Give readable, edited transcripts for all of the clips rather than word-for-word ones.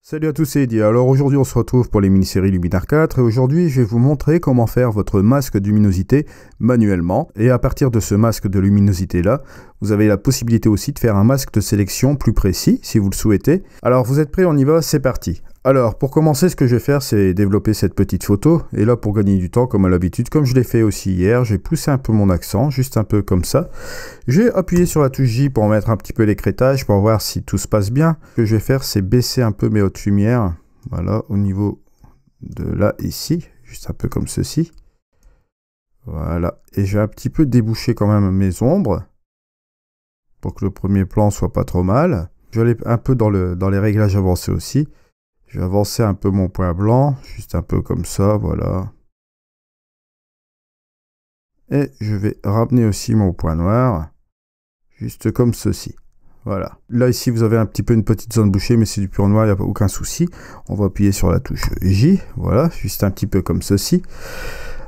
Salut à tous, c'est Eddie. Alors aujourd'hui on se retrouve pour les mini-séries Luminar 4 et aujourd'hui je vais vous montrer comment faire votre masque de luminosité manuellement. Et à partir de ce masque de luminosité là, vous avez la possibilité aussi de faire un masque de sélection plus précis si vous le souhaitez. Alors vous êtes prêts, on y va, c'est parti. Alors pour commencer, ce que je vais faire c'est développer cette petite photo. Et là pour gagner du temps comme à l'habitude, comme je l'ai fait aussi hier, j'ai poussé un peu mon accent, juste un peu comme ça. J'ai appuyé sur la touche J pour mettre un petit peu l'écrêtage pour voir si tout se passe bien. Ce que je vais faire c'est baisser un peu mes hautes lumières. Voilà, au niveau de là, ici, juste un peu comme ceci. Voilà, et je vais un petit peu déboucher quand même mes ombres pour que le premier plan soit pas trop mal. Je vais aller un peu dans les réglages avancés aussi. Je vais avancer un peu mon point blanc, juste un peu comme ça, voilà. Et je vais ramener aussi mon point noir, juste comme ceci. Voilà. Là, ici, vous avez un petit peu une petite zone bouchée, mais c'est du pur noir, il n'y a aucun souci. On va appuyer sur la touche J, voilà, juste un petit peu comme ceci.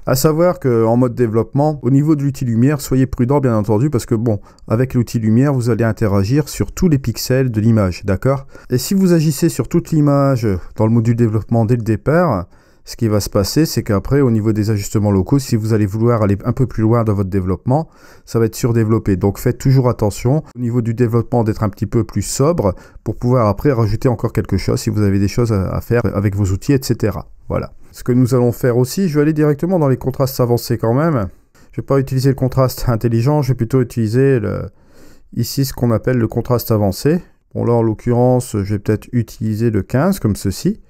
À savoir qu'en mode développement, au niveau de l'outil lumière, soyez prudent bien entendu parce que bon, avec l'outil lumière, vous allez interagir sur tous les pixels de l'image, d'accord? Et si vous agissez sur toute l'image dans le module développement dès le départ, ce qui va se passer, c'est qu'après, au niveau des ajustements locaux, si vous allez vouloir aller un peu plus loin dans votre développement, ça va être surdéveloppé. Donc faites toujours attention au niveau du développement d'être un petit peu plus sobre pour pouvoir après rajouter encore quelque chose si vous avez des choses à faire avec vos outils, etc. Voilà. Ce que nous allons faire aussi, je vais aller directement dans les contrastes avancés quand même. Je ne vais pas utiliser le contraste intelligent, je vais plutôt utiliser ici ce qu'on appelle le contraste avancé. Bon là en l'occurrence, je vais peut-être utiliser le 15 comme ceci.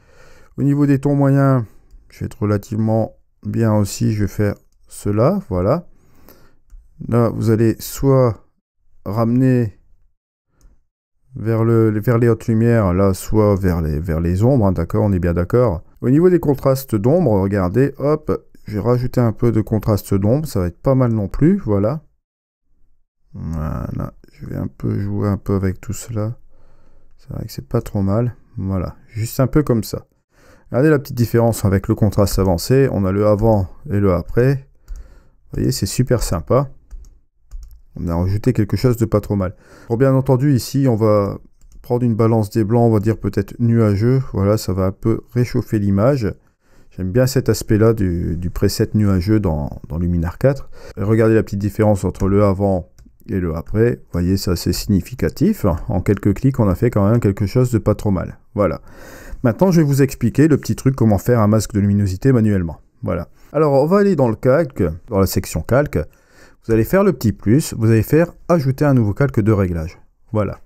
Au niveau des tons moyens, je vais être relativement bien aussi, je vais faire cela, voilà. Là, vous allez soit ramener vers les hautes lumières, là, soit vers les ombres, hein, d'accord, on est bien d'accord. Au niveau des contrastes d'ombre, regardez, hop, j'ai rajouté un peu de contraste d'ombre, ça va être pas mal non plus, voilà. Voilà, je vais un peu jouer un peu avec tout cela. C'est vrai que c'est pas trop mal, voilà, juste un peu comme ça. Regardez la petite différence avec le contraste avancé, on a le avant et le après. Vous voyez, c'est super sympa. On a rajouté quelque chose de pas trop mal. Bon, bien entendu, ici, on va prendre une balance des blancs, on va dire peut-être nuageux. Voilà, ça va un peu réchauffer l'image. J'aime bien cet aspect-là du preset nuageux dans Luminar 4. Et regardez la petite différence entre le avant et le après. Vous voyez, c'est assez significatif. En quelques clics, on a fait quand même quelque chose de pas trop mal. Voilà. Maintenant, je vais vous expliquer le petit truc comment faire un masque de luminosité manuellement. Voilà. Alors, on va aller dans le calque, dans la section calque. Vous allez faire le petit plus, vous allez faire ajouter un nouveau calque de réglage. Voilà.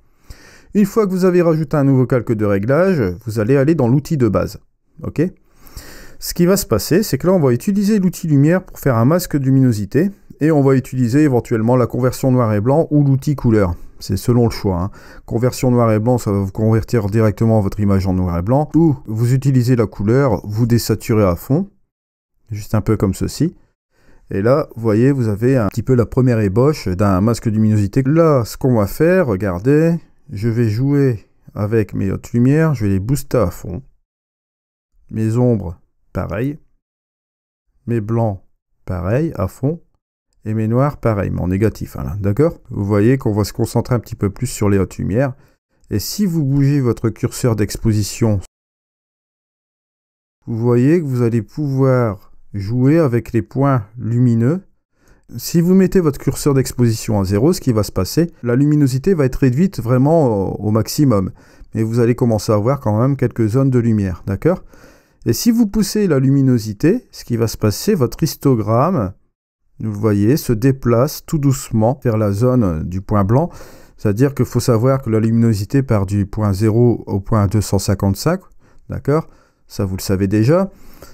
Une fois que vous avez rajouté un nouveau calque de réglage, vous allez aller dans l'outil de base. Ok? Ce qui va se passer, c'est que là, on va utiliser l'outil lumière pour faire un masque de luminosité et on va utiliser éventuellement la conversion noir et blanc ou l'outil couleur. C'est selon le choix. Hein. Conversion noir et blanc, ça va vous convertir directement votre image en noir et blanc. Ou vous utilisez la couleur, vous désaturez à fond, juste un peu comme ceci. Et là, vous voyez, vous avez un petit peu la première ébauche d'un masque de luminosité. Là, ce qu'on va faire, regardez, je vais jouer avec mes hautes lumières, je vais les booster à fond. Mes ombres, pareil. Mes blancs, pareil, à fond. Et mes noirs, pareil, mais en négatif, hein, d'accord? Vous voyez qu'on va se concentrer un petit peu plus sur les hautes lumières. Et si vous bougez votre curseur d'exposition, vous voyez que vous allez pouvoir jouer avec les points lumineux. Si vous mettez votre curseur d'exposition à 0, ce qui va se passer, la luminosité va être réduite vraiment au maximum. Mais vous allez commencer à voir quand même quelques zones de lumière, d'accord? Et si vous poussez la luminosité, ce qui va se passer, votre histogramme, vous voyez, se déplace tout doucement vers la zone du point blanc. C'est-à-dire qu'il faut savoir que la luminosité part du point 0 au point 255, d'accord? Ça, vous le savez déjà.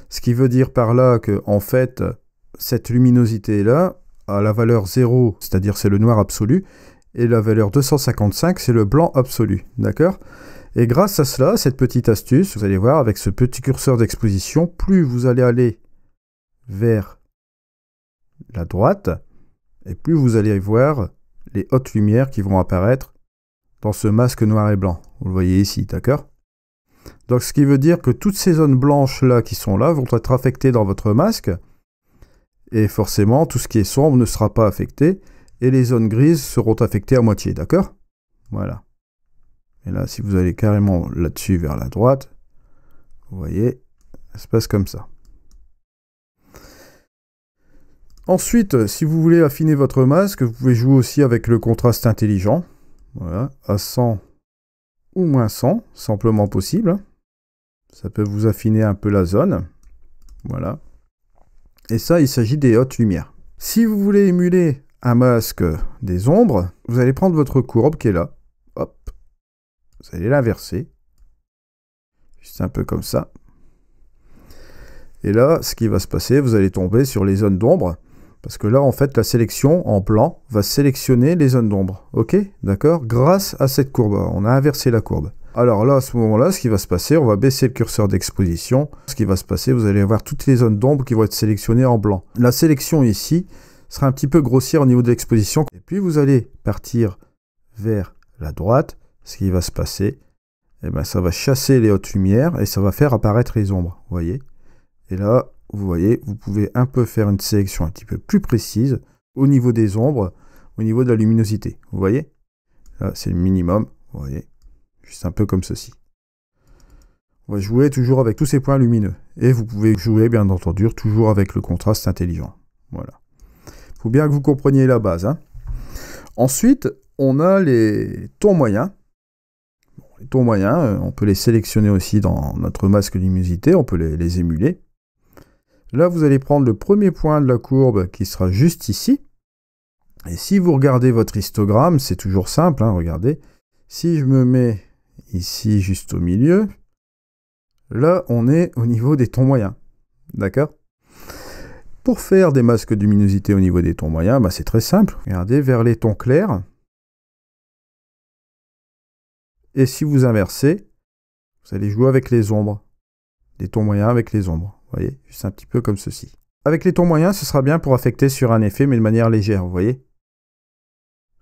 Ce qui veut dire par là que, en fait, cette luminosité-là a la valeur 0, c'est-à-dire c'est le noir absolu, et la valeur 255, c'est le blanc absolu, d'accord? Et grâce à cela, cette petite astuce, vous allez voir, avec ce petit curseur d'exposition, plus vous allez aller vers la droite, et plus vous allez voir les hautes lumières qui vont apparaître dans ce masque noir et blanc. Vous le voyez ici, d'accord? Donc ce qui veut dire que toutes ces zones blanches là qui sont là vont être affectées dans votre masque, et forcément tout ce qui est sombre ne sera pas affecté, et les zones grises seront affectées à moitié, d'accord? Voilà. Et là, si vous allez carrément là-dessus vers la droite, Vous voyez, ça se passe comme ça. Ensuite, si vous voulez affiner votre masque, vous pouvez jouer aussi avec le contraste intelligent. Voilà, à 100 ou moins 100, simplement possible. Ça peut vous affiner un peu la zone. Voilà. Et ça, il s'agit des hautes lumières. Si vous voulez émuler un masque des ombres, vous allez prendre votre courbe qui est là. Hop. Vous allez l'inverser. Juste un peu comme ça. Et là, ce qui va se passer, vous allez tomber sur les zones d'ombre. Parce que là, en fait, la sélection en blanc va sélectionner les zones d'ombre. Ok? D'accord? Grâce à cette courbe. On a inversé la courbe. Alors là, à ce moment-là, ce qui va se passer, on va baisser le curseur d'exposition. Ce qui va se passer, vous allez avoir toutes les zones d'ombre qui vont être sélectionnées en blanc. La sélection ici sera un petit peu grossière au niveau de l'exposition. Et puis, vous allez partir vers la droite. Ce qui va se passer, eh ben, ça va chasser les hautes lumières et ça va faire apparaître les ombres. Vous voyez? Et là, vous voyez, vous pouvez un peu faire une sélection un petit peu plus précise au niveau des ombres, au niveau de la luminosité. Vous voyez? Là, c'est le minimum. Vous voyez? Juste un peu comme ceci. On va jouer toujours avec tous ces points lumineux. Et vous pouvez jouer, bien entendu, toujours avec le contraste intelligent. Voilà. Il faut bien que vous compreniez la base. Hein. Ensuite, on a les tons moyens. Bon, les tons moyens, on peut les sélectionner aussi dans notre masque luminosité. On peut les émuler. Là, vous allez prendre le premier point de la courbe qui sera juste ici. Et si vous regardez votre histogramme, c'est toujours simple, hein, regardez. Si je me mets ici, juste au milieu, là, on est au niveau des tons moyens. D'accord? Pour faire des masques de luminosité au niveau des tons moyens, bah, c'est très simple. Regardez vers les tons clairs. Et si vous inversez, vous allez jouer avec les ombres. Des tons moyens avec les ombres. Vous voyez, juste un petit peu comme ceci. Avec les tons moyens, ce sera bien pour affecter sur un effet, mais de manière légère, vous voyez.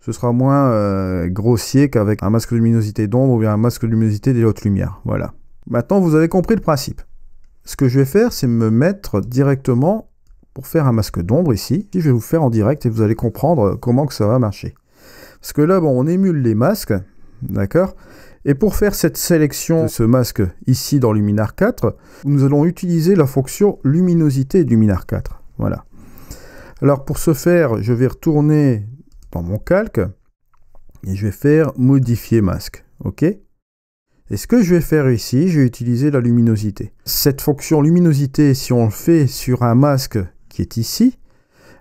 Ce sera moins grossier qu'avec un masque de luminosité d'ombre ou bien un masque de luminosité des hautes lumières. Voilà. Maintenant, vous avez compris le principe. Ce que je vais faire, c'est me mettre directement pour faire un masque d'ombre ici. Je vais vous faire en direct et vous allez comprendre comment que ça va marcher. Parce que là, bon, on émule les masques, d'accord ? Et pour faire cette sélection de ce masque ici dans Luminar 4, nous allons utiliser la fonction luminosité de Luminar 4. Voilà. Alors pour ce faire, je vais retourner dans mon calque et je vais faire modifier masque. OK? Et ce que je vais faire ici, je vais utiliser la luminosité. Cette fonction luminosité, si on le fait sur un masque qui est ici,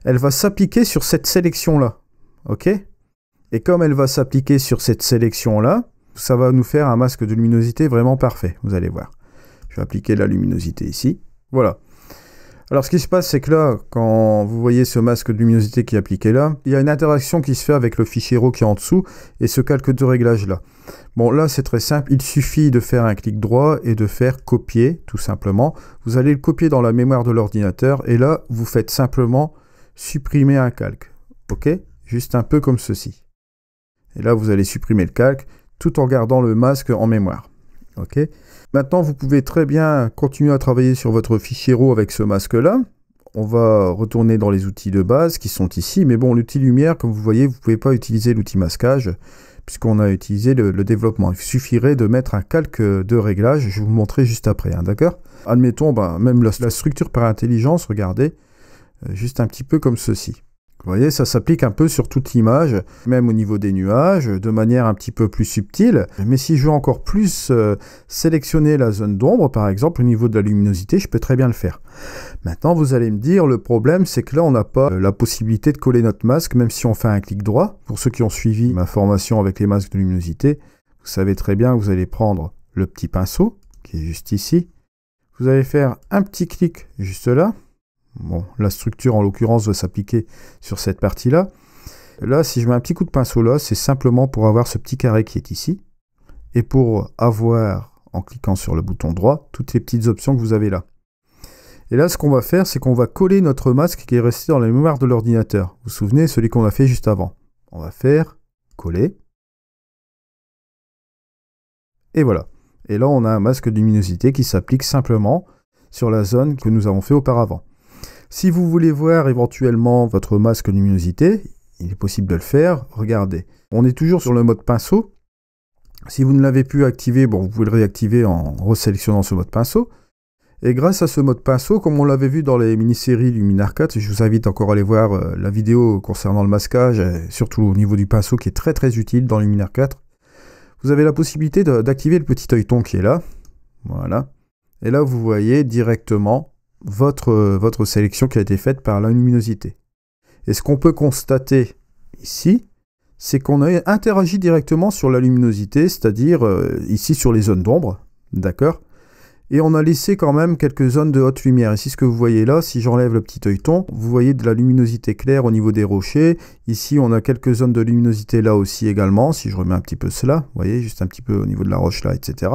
elle va s'appliquer sur cette sélection-là. OK? Et comme elle va s'appliquer sur cette sélection-là, ça va nous faire un masque de luminosité vraiment parfait, vous allez voir. Je vais appliquer la luminosité ici. Voilà. Alors ce qui se passe, c'est que là, quand vous voyez ce masque de luminosité qui est appliqué là, il y a une interaction qui se fait avec le fichier RAW qui est en dessous et ce calque de réglage là. Bon, là c'est très simple, il suffit de faire un clic droit et de faire copier, tout simplement. Vous allez le copier dans la mémoire de l'ordinateur et là, vous faites simplement supprimer un calque. OK? Juste un peu comme ceci. Et là, vous allez supprimer le calque tout en gardant le masque en mémoire. Ok. Maintenant, vous pouvez très bien continuer à travailler sur votre fichier RAW avec ce masque-là. On va retourner dans les outils de base qui sont ici. Mais bon, l'outil lumière, comme vous voyez, vous ne pouvez pas utiliser l'outil masquage puisqu'on a utilisé le développement. Il suffirait de mettre un calque de réglage. Je vais vous montrer juste après, hein, d'accord? Admettons, même la structure par intelligence, regardez, juste un petit peu comme ceci. Vous voyez, ça s'applique un peu sur toute l'image, même au niveau des nuages, de manière un petit peu plus subtile. Mais si je veux encore plus sélectionner la zone d'ombre, par exemple, au niveau de la luminosité, je peux très bien le faire. Maintenant, vous allez me dire, le problème, c'est que là, on n'a pas la possibilité de coller notre masque, même si on fait un clic droit. Pour ceux qui ont suivi ma formation avec les masques de luminosité, vous savez très bien que vous allez prendre le petit pinceau, qui est juste ici. Vous allez faire un petit clic juste là. Bon, la structure en l'occurrence va s'appliquer sur cette partie-là. Là, si je mets un petit coup de pinceau là, c'est simplement pour avoir ce petit carré qui est ici. Et pour avoir, en cliquant sur le bouton droit, toutes les petites options que vous avez là. Et là, ce qu'on va faire, c'est qu'on va coller notre masque qui est resté dans la mémoire de l'ordinateur. Vous vous souvenez, celui qu'on a fait juste avant. On va faire coller. Et voilà. Et là, on a un masque de luminosité qui s'applique simplement sur la zone que nous avons fait auparavant. Si vous voulez voir éventuellement votre masque luminosité, il est possible de le faire. Regardez, on est toujours sur le mode pinceau. Si vous ne l'avez pu activer, bon, vous pouvez le réactiver en resélectionnant ce mode pinceau. Et grâce à ce mode pinceau, comme on l'avait vu dans les mini-séries Luminar 4, je vous invite encore à aller voir la vidéo concernant le masquage, et surtout au niveau du pinceau qui est très très utile dans Luminar 4. Vous avez la possibilité d'activer le petit œilleton qui est là. Voilà. Et là, vous voyez directement votre sélection qui a été faite par la luminosité. Et ce qu'on peut constater ici, c'est qu'on a interagi directement sur la luminosité, c'est-à-dire ici sur les zones d'ombre, d'accord ? Et on a laissé quand même quelques zones de haute lumière. Ici, ce que vous voyez là, si j'enlève le petit œilleton, vous voyez de la luminosité claire au niveau des rochers. Ici, on a quelques zones de luminosité là aussi également. Si je remets un petit peu cela, vous voyez, juste un petit peu au niveau de la roche là, etc.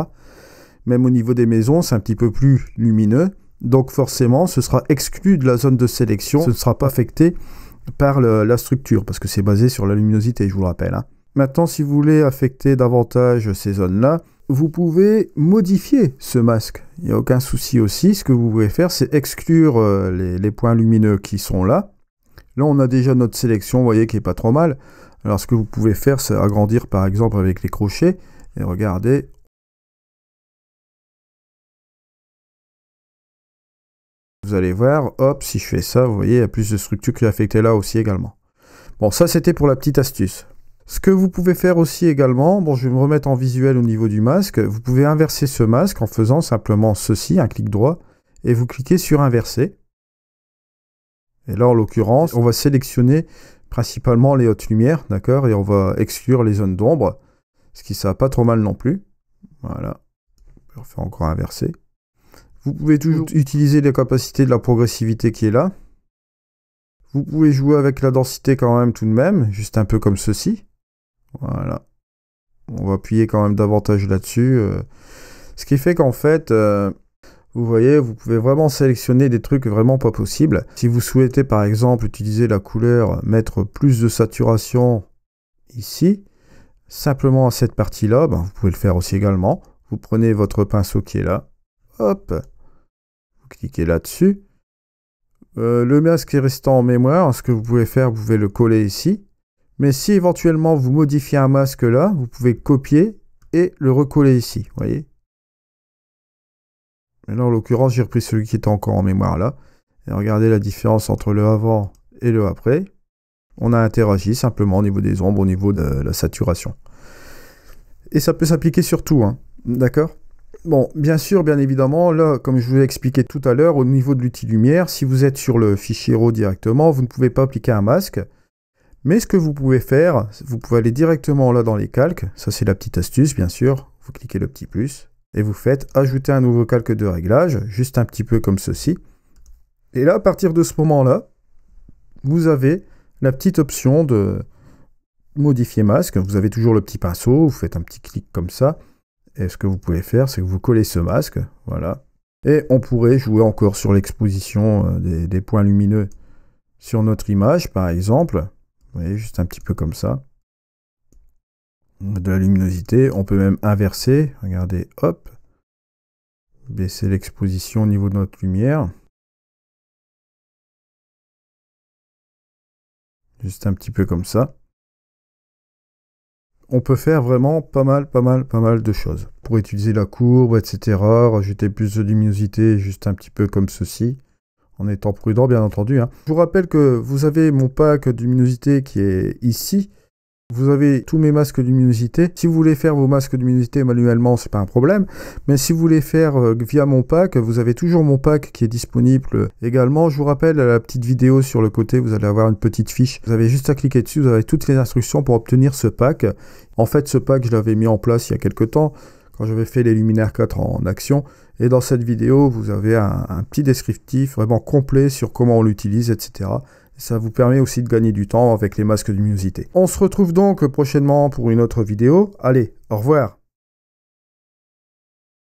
Même au niveau des maisons, c'est un petit peu plus lumineux. Donc forcément, ce sera exclu de la zone de sélection. Ce ne sera pas affecté par la structure, parce que c'est basé sur la luminosité, je vous le rappelle, hein. Maintenant, si vous voulez affecter davantage ces zones-là, vous pouvez modifier ce masque. Il n'y a aucun souci aussi. Ce que vous pouvez faire, c'est exclure les points lumineux qui sont là. Là, on a déjà notre sélection, vous voyez, qui n'est pas trop mal. Alors, ce que vous pouvez faire, c'est agrandir, par exemple, avec les crochets. Et regardez. Vous allez voir, hop, si je fais ça, vous voyez, il y a plus de structures qui est affectée là aussi également. Bon, ça, c'était pour la petite astuce. Ce que vous pouvez faire aussi également, bon, je vais me remettre en visuel au niveau du masque, vous pouvez inverser ce masque en faisant simplement ceci, un clic droit, et vous cliquez sur inverser. Et là, en l'occurrence, on va sélectionner principalement les hautes lumières, d'accord, et on va exclure les zones d'ombre, ce qui ça va pas trop mal non plus. Voilà, on va faire encore inverser. Vous pouvez toujours utiliser les capacités de la progressivité qui est là. Vous pouvez jouer avec la densité quand même tout de même, juste un peu comme ceci. Voilà. On va appuyer quand même davantage là-dessus. Ce qui fait qu'en fait, vous voyez, vous pouvez vraiment sélectionner des trucs vraiment pas possibles. Si vous souhaitez par exemple utiliser la couleur, mettre plus de saturation ici, simplement à cette partie-là, ben, vous pouvez le faire aussi également. Vous prenez votre pinceau qui est là, hop, vous cliquez là-dessus. Le masque est restant en mémoire, ce que vous pouvez faire, vous pouvez le coller ici. Mais si éventuellement vous modifiez un masque là, vous pouvez copier et le recoller ici, vous voyez. Et là, en l'occurrence, j'ai repris celui qui était encore en mémoire là. Et regardez la différence entre le avant et le après. On a interagi simplement au niveau des ombres, au niveau de la saturation. Et ça peut s'appliquer sur tout, hein, d'accord ? Bon, bien sûr, bien évidemment, là, comme je vous l'ai expliqué tout à l'heure, au niveau de l'outil lumière, si vous êtes sur le fichier RAW directement, vous ne pouvez pas appliquer un masque. Mais ce que vous pouvez faire, vous pouvez aller directement là dans les calques. Ça, c'est la petite astuce, bien sûr. Vous cliquez le petit plus et vous faites ajouter un nouveau calque de réglage, juste un petit peu comme ceci. Et là, à partir de ce moment-là, vous avez la petite option de modifier masque. Vous avez toujours le petit pinceau, vous faites un petit clic comme ça. Et ce que vous pouvez faire, c'est que vous collez ce masque, voilà. Et on pourrait jouer encore sur l'exposition des points lumineux sur notre image, par exemple. Vous voyez, juste un petit peu comme ça. De la luminosité. On peut même inverser. Regardez, hop. Baisser l'exposition au niveau de notre lumière. Juste un petit peu comme ça. On peut faire vraiment pas mal de choses. Pour utiliser la courbe, etc. Rajouter plus de luminosité, juste un petit peu comme ceci. En étant prudent, bien entendu, hein. Je vous rappelle que vous avez mon pack de luminosité qui est ici. Vous avez tous mes masques de luminosité. Si vous voulez faire vos masques de luminosité manuellement, c'est pas un problème. Mais si vous voulez faire via mon pack, vous avez toujours mon pack qui est disponible également. Je vous rappelle la petite vidéo sur le côté, vous allez avoir une petite fiche. Vous avez juste à cliquer dessus, vous avez toutes les instructions pour obtenir ce pack. En fait, ce pack, je l'avais mis en place il y a quelques temps, quand j'avais fait les Luminar 4 en action. Et dans cette vidéo, vous avez un petit descriptif vraiment complet sur comment on l'utilise, etc. Ça vous permet aussi de gagner du temps avec les masques de luminosité. On se retrouve donc prochainement pour une autre vidéo. Allez, au revoir!